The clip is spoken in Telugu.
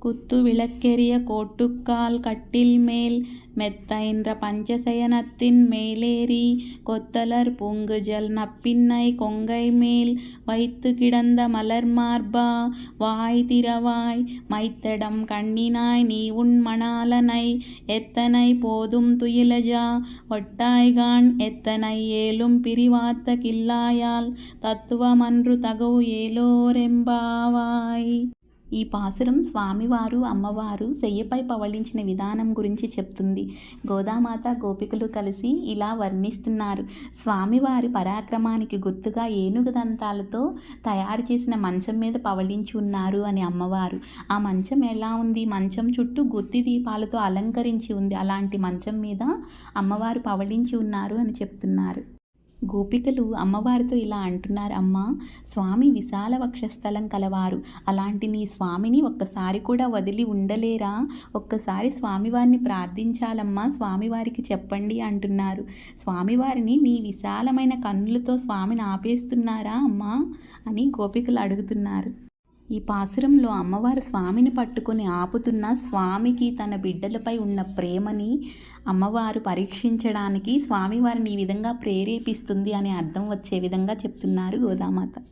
குத்து விளக்கெரிய கோட்டுக்கால் கட்டில் மேல் மெத்தைன்ற பஞ்சசயனத்தின் மேலேறி கொத்தலர் பூங்குஜல் நப்பின்னை கொங்கை மேல் வைத்து கிடந்த மலர் மார்பா வாய் திறவாய் மைத்தடம் கண்ணினாய் நீ உன் மணாலனை எத்தனை போதும் துயிலஜா ஒட்டாய்கான் எத்தனை ஏலும் பிரிவாத்த கில்லாயால் తత్వమన్రు తగవు ఏలోరెంబావాయ్. ఈ పాసురం స్వామివారు అమ్మవారు శయ్యపై పవళించిన విధానం గురించి చెప్తుంది. గోదామాత గోపికలు కలిసి ఇలా వర్ణిస్తున్నారు. స్వామివారి పరాక్రమానికి గుర్తుగా ఏనుగు దంతాలతో తయారు చేసిన మంచం మీద పవళించి ఉన్నారు అని అమ్మవారు. ఆ మంచం ఎలా ఉంది? మంచం చుట్టూ గుత్తి దీపాలతో అలంకరించి ఉంది. అలాంటి మంచం మీద అమ్మవారు పవళించి ఉన్నారు అని చెప్తున్నారు. గోపికలు అమ్మవారితో ఇలా అంటున్నారు, అమ్మ, స్వామి విశాల వక్షస్థలం కలవారు. అలాంటి నీ స్వామిని ఒక్కసారి కూడా వదిలి ఉండలేరా? ఒక్కసారి స్వామివారిని ప్రార్థించాలమ్మా, స్వామివారికి చెప్పండి అంటున్నారు. స్వామివారిని నీ విశాలమైన కన్నులతో స్వామిని ఆపేస్తున్నారా అమ్మా అని గోపికలు అడుగుతున్నారు. ఈ పాసురంలో అమ్మవారు స్వామిని పట్టుకొని ఆపుతున్న స్వామికి తన బిడ్డలపై ఉన్న ప్రేమని అమ్మవారు పరీక్షించడానికి స్వామివారిని ఈ విధంగా ప్రేరేపిస్తుంది అనే అర్థం వచ్చే విధంగా చెప్తున్నారు గోదామాత.